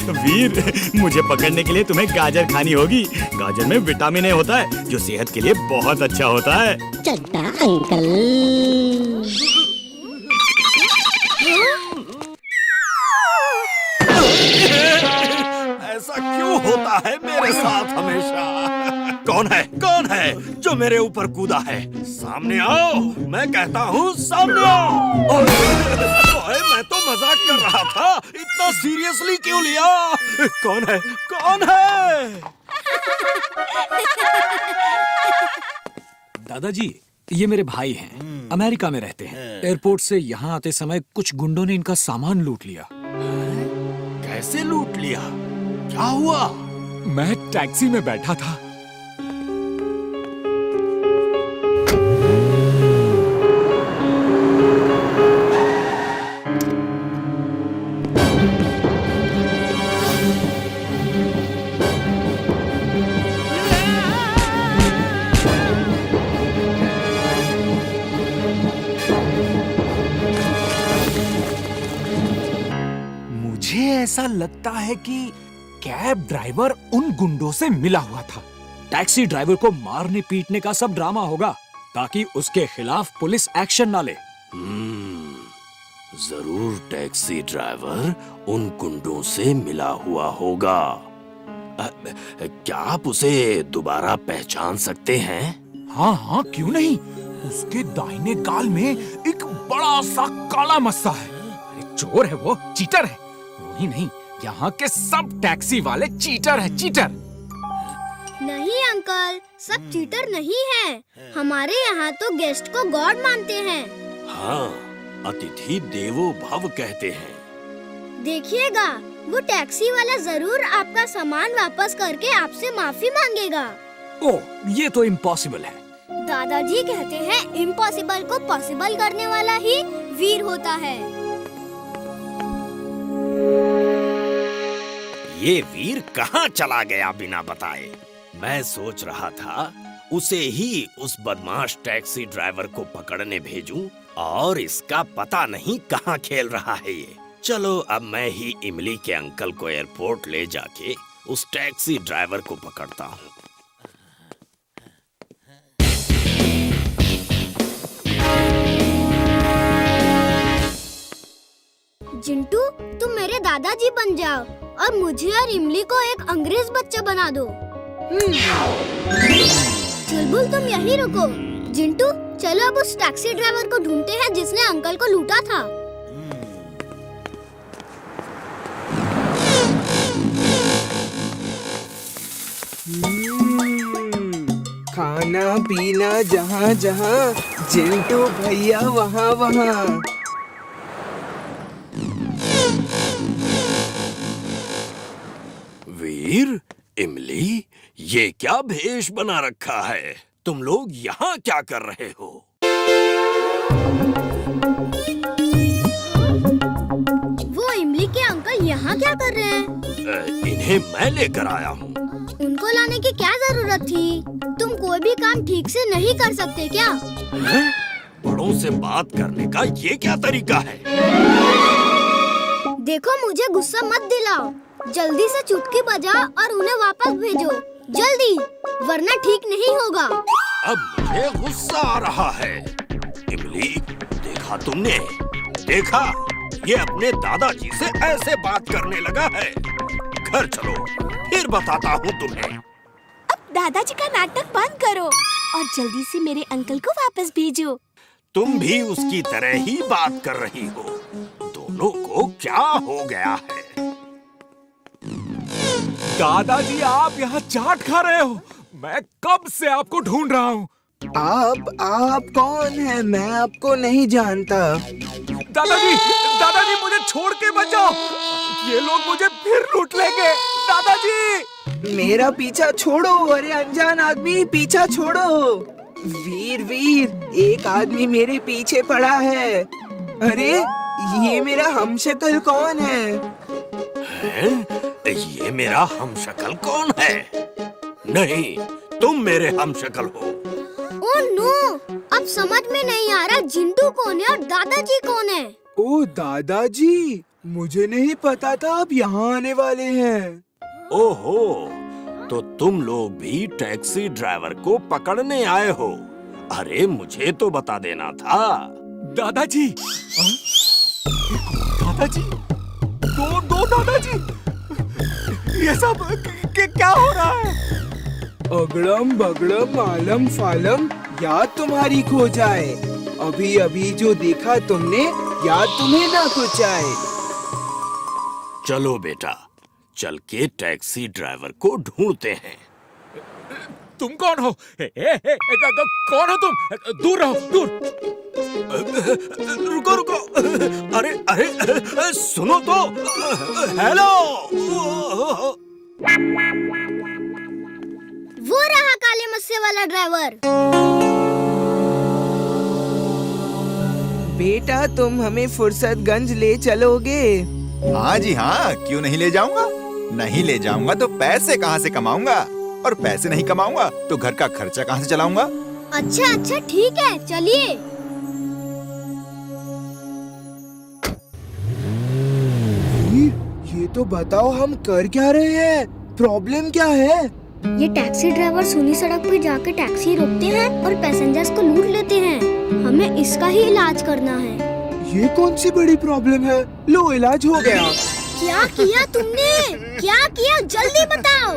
वीर, मुझे पकड़ने के लिए तुम्हें गाजर खानी होगी। गाजर में विटामिन ए होता है जो सेहत के लिए बहुत अच्छा होता है। चड्डा अंकल। ऐसा क्यों होता है मेरे साथ हमेशा? कौन है जो मेरे ऊपर कूदा है? सामने आओ, मैं कहता हूँ सामने आओ। ओए, मैं तो मजाक कर रहा था, इतना सीरियसली क्यों लिया? कौन है? दादाजी, ये मेरे भाई हैं, अमेरिका में रहते हैं। एयरपोर्ट से यहाँ आते समय कुछ गुंडों ने इनका सामान लूट लिया। कैसे लूट लिया? क्या हुआ? मैं टैक्सी में बैठा था। मुझे ऐसा लगता है कि कैब ड्राइवर उन गुंडों से मिला हुआ था। टैक्सी ड्राइवर को मारने पीटने का सब ड्रामा होगा ताकि उसके खिलाफ पुलिस एक्शन ना ले। जरूर टैक्सी ड्राइवर उन गुंडों से मिला हुआ होगा। क्या आप उसे दोबारा पहचान सकते हैं? हाँ, क्यों नहीं। उसके दाहिने गाल में एक बड़ा सा काला मस्सा है। अरे चोर है वो, चीटर है। वही नहीं, यहाँ के सब टैक्सी वाले चीटर हैं, चीटर। नहीं अंकल, सब चीटर नहीं हैं। हमारे यहाँ तो गेस्ट को गॉड मानते हैं। हाँ, अतिथि देवो भव कहते हैं। देखिएगा, वो टैक्सी वाला जरूर आपका सामान वापस करके आपसे माफी मांगेगा। ओह, ये तो इम्पॉसिबल है। दादाजी कहते हैं इम्पॉसिबल को पॉसिबल करने वाला ही वीर होता है। ये वीर कहाँ चला गया बिना बताए? मैं सोच रहा था उसे ही उस बदमाश टैक्सी ड्राइवर को पकड़ने भेजूं, और इसका पता नहीं कहाँ खेल रहा है ये। चलो, अब मैं ही इमली के अंकल को एयरपोर्ट ले जाके उस टैक्सी ड्राइवर को पकड़ता हूँ। जिंटू, तुम मेरे दादाजी बन जाओ और मुझे और इमली को एक अंग्रेज बच्चा बना दो। चुलबुल, तुम यहीं रुको। जिंटू, चलो अब उस टैक्सी ड्राइवर को ढूंढते हैं जिसने अंकल को लूटा था। खाना पीना जहाँ जहाँ, जिंटू भैया वहाँ वहाँ। वीर, इमली, ये क्या भेष बना रखा है? तुम लोग यहाँ क्या कर रहे हो? वो इमली के अंकल यहाँ क्या कर रहे हैं? इन्हें मैं लेकर आया हूँ। उनको लाने की क्या जरूरत थी? तुम कोई भी काम ठीक से नहीं कर सकते क्या? हैं? बड़ों से बात करने का ये क्या तरीका है? देखो, मुझे गुस्सा मत दिलाओ। जल्दी से चुटकी बजा और उन्हें वापस भेजो, जल्दी, वरना ठीक नहीं होगा। अब मुझे गुस्सा आ रहा है। इमली, देखा तुमने? देखा, ये अपने दादाजी से ऐसे बात करने लगा है। घर चलो, फिर बताता हूँ तुम्हें। अब दादाजी का नाटक बंद करो और जल्दी से मेरे अंकल को वापस भेजो। तुम भी उसकी तरह ही बात कर रही हो। दोनों को क्या हो गया है? दादाजी, आप यहाँ चाट खा रहे हो? मैं कब से आपको ढूंढ रहा हूँ। आप कौन है? मैं आपको नहीं जानता। दादाजी, मुझे छोड़ के मत जाओ। ये लोग मुझे फिर लूट लेंगे। दादाजी, मेरा पीछा छोड़ो। अरे अनजान आदमी, पीछा छोड़ो। वीर, एक आदमी मेरे पीछे पड़ा है। अरे, ये मेरा हमशक्ल कौन है? ये मेरा हमशक्ल कौन है? नहीं, तुम मेरे हमशक्ल हो। ओह नो, अब समझ में नहीं आ रहा जिंटू कौन है और दादाजी कौन है। ओ दादाजी, मुझे नहीं पता था आप यहाँ आने वाले हैं। ओहो, तो तुम लोग भी टैक्सी ड्राइवर को पकड़ने आए हो? अरे मुझे तो बता देना था। दादाजी, दादाजी, दो दादाजी, ये सब क्या हो रहा है? अगड़म बगड़म आलम फालम याद तुम्हारी खो जाए। अभी अभी जो देखा तुमने याद तुम्हें ना कुछ आए। चलो बेटा, चल के टैक्सी ड्राइवर को ढूंढते हैं। तुम कौन हो? कौन हो तुम? दूर रहो, दूर। रुको रुको, अरे अरे सुनो तो। हेलो, वो रहा काले मस्से वाला ड्राइवर। बेटा तुम हमें फुर्सतगंज ले चलोगे? हाँ जी हाँ, क्यों नहीं ले जाऊंगा। नहीं ले जाऊंगा तो पैसे कहाँ से कमाऊंगा, और पैसे नहीं कमाऊंगा तो घर का खर्चा कहाँ से चलाऊंगा। अच्छा अच्छा ठीक है, चलिए। ये तो बताओ हम कर क्या रहे हैं? प्रॉब्लम क्या है? ये टैक्सी ड्राइवर सुनी सड़क पे जाके टैक्सी रोकते हैं और पैसेंजर्स को लूट लेते हैं। हमें इसका ही इलाज करना है। ये कौन सी बड़ी प्रॉब्लम है? लो इलाज हो गया। क्या किया तुमने? क्या किया? जल्दी बताओ।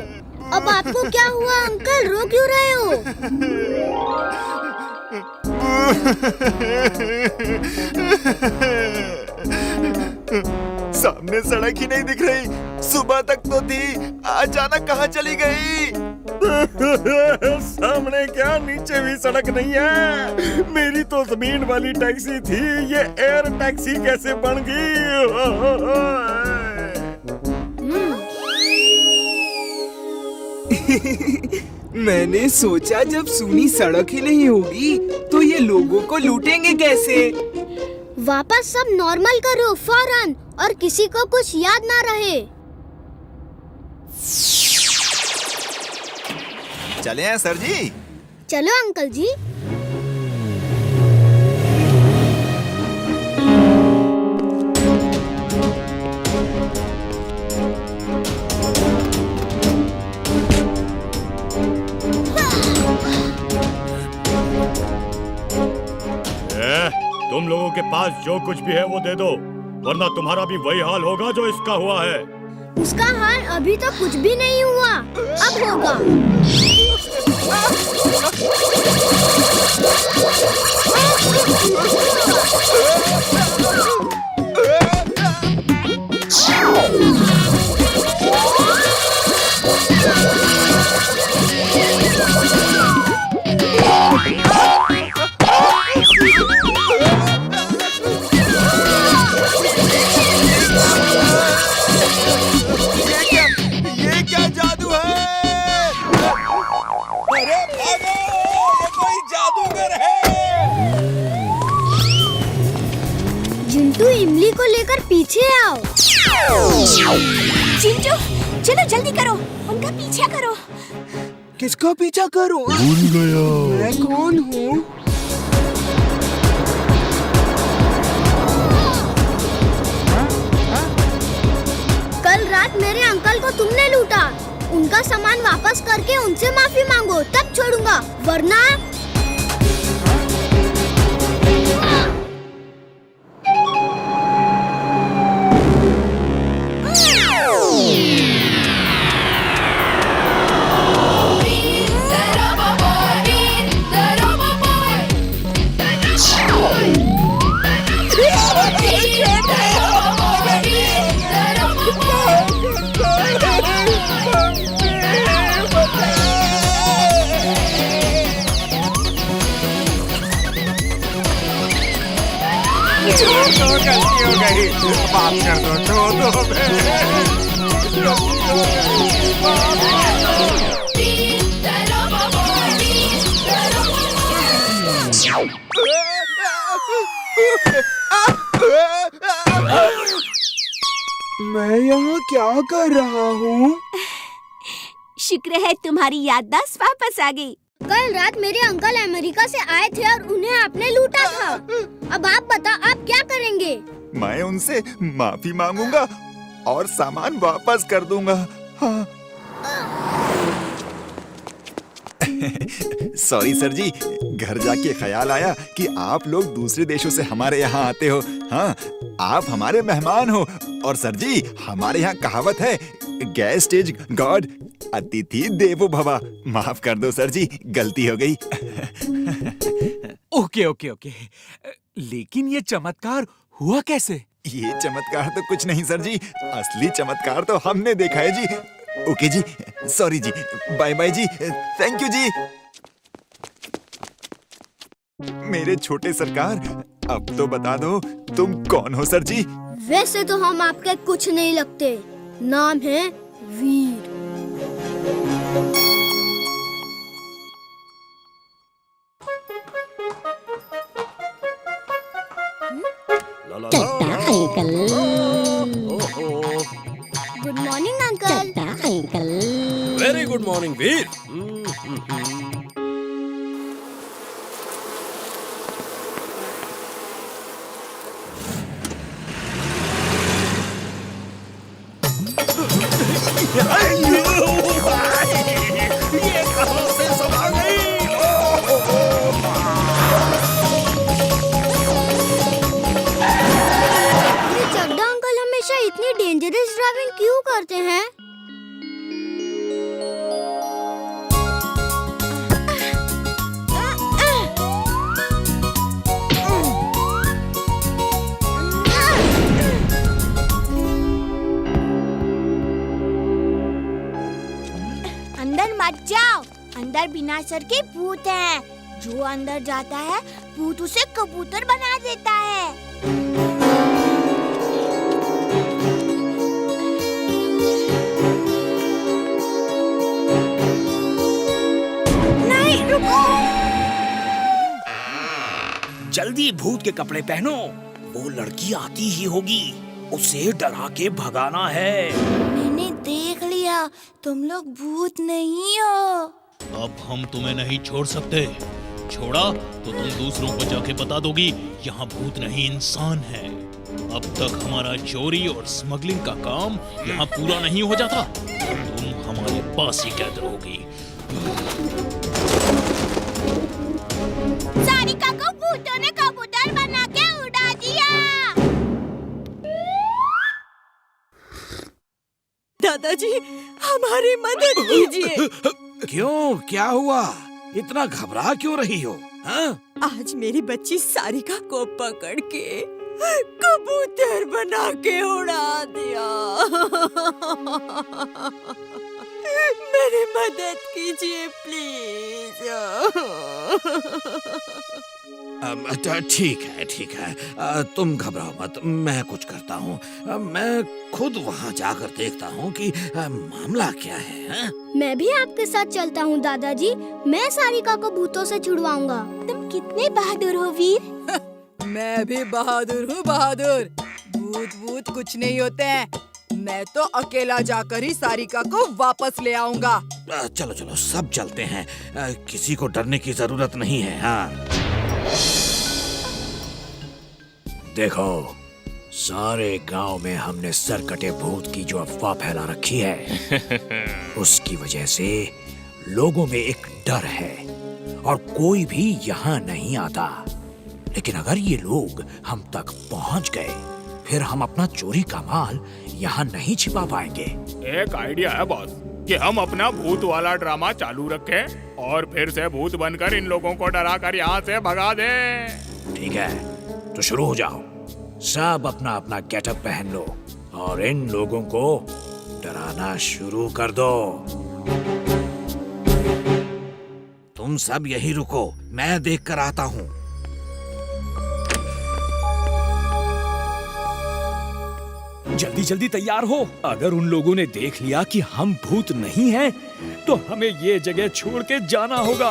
अब आपको क्या हुआ अंकल? रो क्यों रहे हो? सामने सड़क ही नहीं दिख रही। सुबह तक तो थी, अचानक कहाँ चली गई? सामने क्या, नीचे भी सड़क नहीं है। मेरी तो जमीन वाली टैक्सी थी, ये एयर टैक्सी कैसे बन गई? मैंने सोचा जब सुनी सड़क ही नहीं होगी तो ये लोगों को लूटेंगे कैसे? वापस सब नॉर्मल करो फौरन, और किसी को कुछ याद ना रहे। चले हैं सर जी। चलो अंकल जी। तुम लोगों के पास जो कुछ भी है वो दे दो, वरना तुम्हारा भी वही हाल होगा जो इसका हुआ है। उसका हाल अभी तो कुछ भी नहीं हुआ, अब होगा। ये क्या जादू है? अरे भागो, ये कोई जादूगर है। जिंटू इमली को लेकर पीछे आओ। चिंटू, चलो जल्दी करो, उनका पीछा करो। किसका पीछा करूं? भूल गया। मैं कौन हूँ? कल रात मेरे अंकल को तुमने लूटा। उनका सामान वापस करके उनसे माफी मांगो, तब छोड़ूंगा, वरना। गलती हो गई, माफ कर दो, छोड़ दो। मैं यहाँ क्या कर रहा हूँ? शुक्र है तुम्हारी याददाश्त वापस आ गई। कल रात मेरे अंकल अमेरिका से आए थे और उन्हें आपने लूटा था। अब आप बता, आप क्या करेंगे? मैं उनसे माफी मांगूंगा और सामान वापस कर दूंगा। हाँ। सॉरी सर जी, घर जाके ख्याल आया कि आप लोग दूसरे देशों से हमारे यहाँ आते हो। हाँ, आप हमारे मेहमान हो। और सर जी, हमारे यहाँ कहावत है, गेस्ट इज गॉड, अतिथि देवो भवा। माफ कर दो सर जी, गलती हो गई। ओके ओके ओके, लेकिन ये चमत्कार हुआ कैसे? ये चमत्कार तो कुछ नहीं सर जी, असली चमत्कार तो हमने देखा है जी। ओके जी, सॉरी जी, बाय बाय जी, थैंक यू जी। मेरे छोटे सरकार, अब तो बता दो तुम कौन हो सर जी? वैसे तो हम आपके कुछ नहीं लगते, नाम है वीर। चलता अंकल, गुड मॉर्निंग अंकल। चलता अंकल। वेरी गुड मॉर्निंग वीर। ये कहां से समा गई? ये चड्डा अंकल हमेशा इतनी डेंजरस ड्राइविंग क्यों करते हैं? अंदर मत जाओ, अंदर बिना सर के भूत है। जो अंदर जाता है भूत उसे कबूतर बना देता है। नहीं, रुको। जल्दी भूत के कपड़े पहनो, वो लड़की आती ही होगी, उसे डरा के भगाना है। मैंने देख लिया, तुम लोग भूत नहीं हो। अब हम तुम्हें नहीं छोड़ सकते। छोड़ा तो तुम दूसरों को जाके बता दोगी यहाँ भूत नहीं इंसान है। अब तक हमारा चोरी और स्मगलिंग का काम यहाँ पूरा नहीं हो जाता, तुम हमारे पास ही कैद रहोगी। सारिका को भूतों ने कबूतर बना के उड़ा दिया। दादाजी, हमारी मदद कीजिए। क्यों, क्या हुआ? इतना घबरा क्यों रही हो? हाँ? आज मेरी बच्ची सारिका को पकड़ के कबूतर बना के उड़ा दिया। मेरी मदद कीजिए प्लीज। ठीक है, ठीक है, तुम घबराओ मत, मैं कुछ करता हूँ। मैं खुद वहाँ जाकर देखता हूँ कि मामला क्या है। हाँ? मैं भी आपके साथ चलता हूँ दादाजी, मैं सारिका को भूतों से छुड़वाऊंगा। तुम कितने बहादुर हो वीर। मैं भी बहादुर हूँ, बहादुर। भूत कुछ नहीं होते हैं। मैं तो अकेला जाकर ही सारिका को वापस ले आऊंगा। चलो चलो, सब चलते हैं, किसी को डरने की जरूरत नहीं है। हाँ, देखो, सारे गांव में हमने सरकटे भूत की जो अफवाह फैला रखी है उसकी वजह से लोगों में एक डर है और कोई भी यहाँ नहीं आता। लेकिन अगर ये लोग हम तक पहुँच गए, फिर हम अपना चोरी का माल यहाँ नहीं छिपा पाएंगे। एक आइडिया है बॉस, कि हम अपना भूत वाला ड्रामा चालू रखें और फिर से भूत बनकर इन लोगों को डरा कर यहाँ से भगा दें। ठीक है, तो शुरू हो जाओ। सब अपना अपना गेटअप पहन लो और इन लोगों को डराना शुरू कर दो। तुम सब यही रुको, मैं देख कर आता हूँ। जल्दी जल्दी तैयार हो। अगर उन लोगों ने देख लिया कि हम भूत नहीं हैं, तो हमें ये जगह छोड़ के जाना होगा।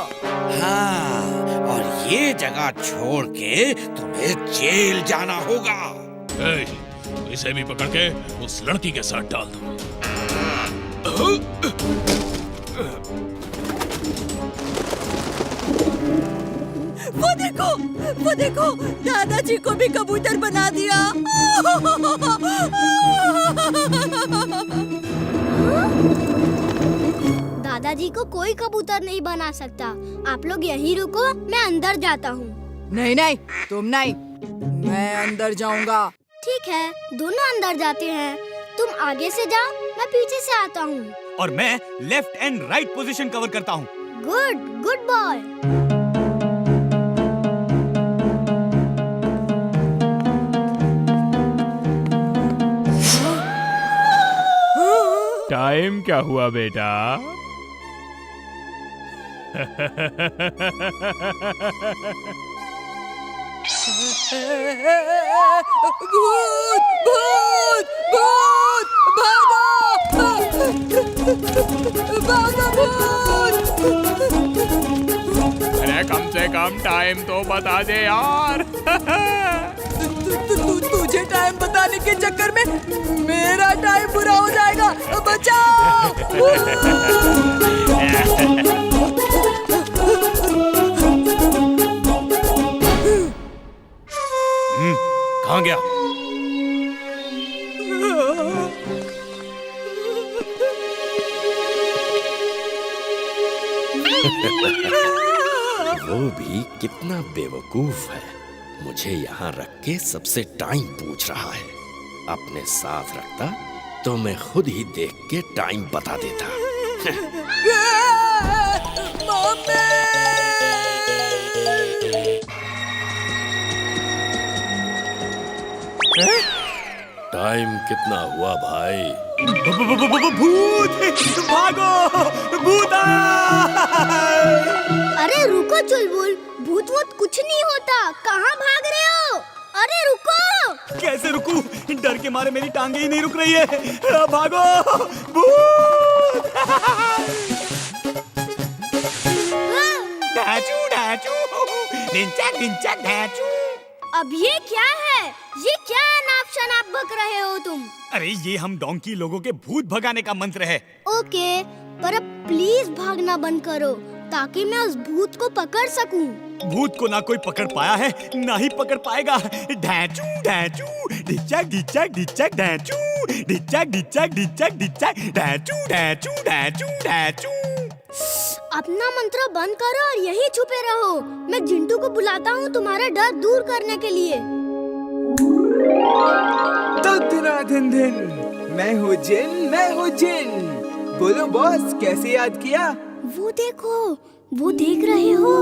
हाँ, और ये जगह छोड़ के तुम्हें जेल जाना होगा। इसे भी पकड़ के उस लड़की के साथ डाल दो। वो देखो, वो देखो दादाजी को भी कबूतर बना दिया। दादाजी को कोई कबूतर नहीं बना सकता। आप लोग यहीं रुको, मैं अंदर जाता हूँ। नहीं नहीं, तुम नहीं, मैं अंदर जाऊंगा। ठीक है, दोनों अंदर जाते हैं। तुम आगे से जाओ, मैं पीछे से आता हूँ। और मैं left and right position cover करता हूँ। Good good boy. टाइम क्या हुआ बेटा? भूत भूत भूत, भागो भागो भूत। अरे कम से कम टाइम तो बता दे यार। तुझे टाइम बताने के चक्कर में मेरा टाइम पूरा हो जाएगा। बचाओ। कहाँ गया? वो भी कितना बेवकूफ है, मुझे यहाँ रख के सबसे टाइम पूछ रहा है। अपने साथ रखता तो मैं खुद ही देख के टाइम बता देता। टाइम कितना हुआ भाई? भूत! भागो! भूत आया! अरे रुको चुलबुल, भूत वूत कुछ नहीं होता। कहाँ भाग रहे हो? अरे रुको! कैसे रुकूं? डर के मारे मेरी टांगे ही नहीं रुक रही है। भागो! भूत! ढाचू ढाचू, ढिंचैक ढिंचैक ढाचू। अब ये क्या है? ये क्या अनाप शनाप बक रहे हो तुम? अरे ये हम डोंकी लोगों के भूत भगाने का मंत्र है। ओके, पर अब प्लीज भागना बंद करो ताकि मैं उस भूत को पकड़ सकूं। भूत को ना कोई पकड़ पाया है, ना ही पकड़ पाएगा। ढाचू ढाचू, ढिंचैक ढिंचैक ढिंचैक ढाचू, ढिंचैक ढिंचैक ढिंचैक ढिंचैक ढाचू ढाचू ढाचू ढाचू। अपना मंत्र बंद करो और यहीं छुपे रहो। मैं जिंटू को बुलाता हूँ तुम्हारा डर दूर करने के लिए। धन धन, मैं हूँ जिन। बोलो बॉस, कैसे याद किया? वो देखो, वो देख रहे हो?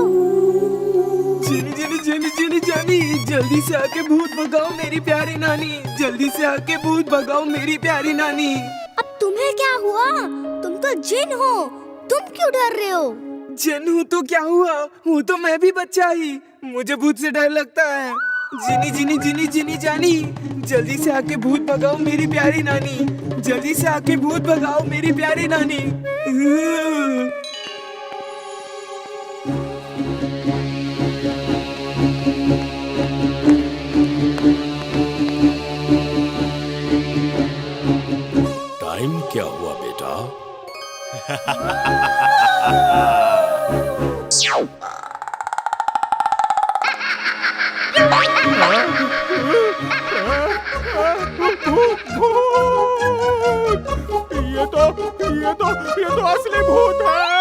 जानी, जल्दी से आके भूत भगाओ मेरी प्यारी नानी। जल्दी से आके भूत भगाओ मेरी प्यारी नानी। अब तुम्हें क्या हुआ? तुम तो जिन हो, तुम क्यों डर रहे हो? जिन हूँ तो क्या हुआ, हूँ तो मैं भी बच्चा ही। मुझे भूत से डर लगता है। जिनी जानी, जल्दी से आके भूत भगाओ मेरी प्यारी नानी। जल्दी से आके भूत भगाओ मेरी प्यारी नानी। टाइम क्या हुआ बेटा? ये तो असली भूत है।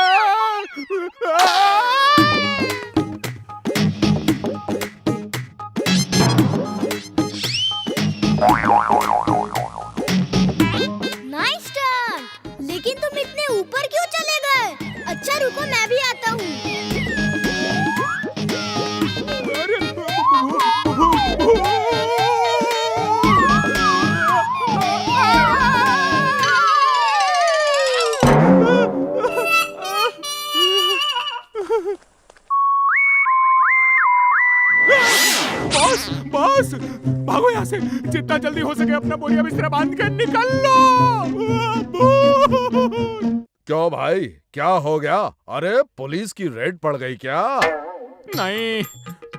नाइस टर्न, लेकिन तुम इतने ऊपर क्यों चले गए? अच्छा रुको, मैं भी आता हूँ। बॉस, भागो यहाँ से। जितना जल्दी हो सके अपना बोरिया बिस्तरा बांध के निकल लो। क्यों भाई, क्या हो गया? अरे पुलिस की रेड पड़ गई क्या? नहीं,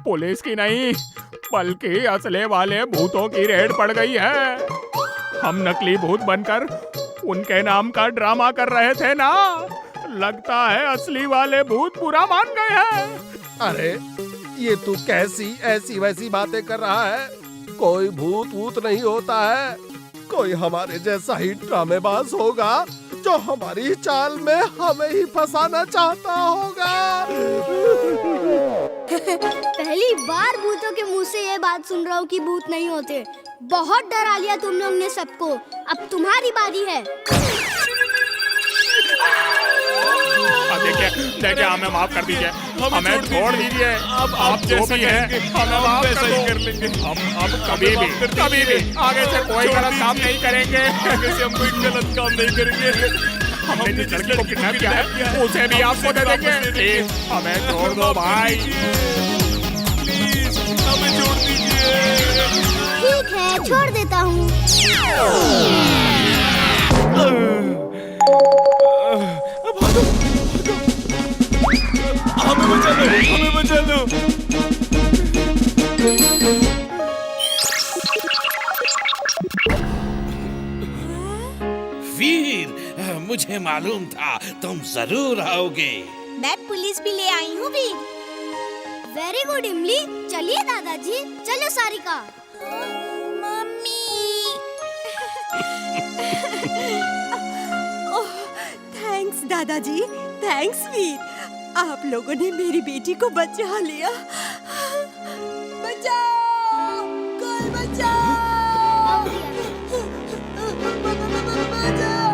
पुलिस की नहीं, बल्कि असले वाले भूतों की रेड पड़ गई है। हम नकली भूत बनकर उनके नाम का ड्रामा कर रहे थे ना। लगता है असली वाले भूत बुरा मान गए हैं। अरे ये तू कैसी ऐसी वैसी बातें कर रहा है? कोई भूत वूत नहीं होता है। कोई हमारे जैसा ही ड्रामेबाज होगा जो हमारी चाल में हमें ही फंसाना चाहता होगा। पहली बार भूतों के मुंह से ये बात सुन रहा हूँ कि भूत नहीं होते। बहुत डरा लिया तुम लोग ने सबको। अब तुम्हारी बारी है। देखिए हमें माफ कर दीजिए, हमें छोड़ दीजिए। आप जो भी हैं हमें माफ कर लेंगे। हम कभी भी आगे से कोई गलत काम नहीं करेंगे। आगे से हम कोई गलत काम नहीं करेंगे। हमने जिस लड़की को किडनैप किया है उसे भी आपको दे देंगे। प्लीज हमें छोड़ दो भाई, प्लीज हमें छोड़ दीजिए। ठीक है, छोड़ देता हूँ। हमें बचा लो, हमें बचा लो। वीर, मुझे मालूम था तुम जरूर आओगे। मैं पुलिस भी ले आई हूँ वीर। वेरी गुड इमली। चलिए दादाजी, चलो सारिका। थैंक्स दादाजी, थैंक्स वीर। आप लोगों ने मेरी बेटी को बचा लिया। बचाओ, कोई बचाओ, बचाओ।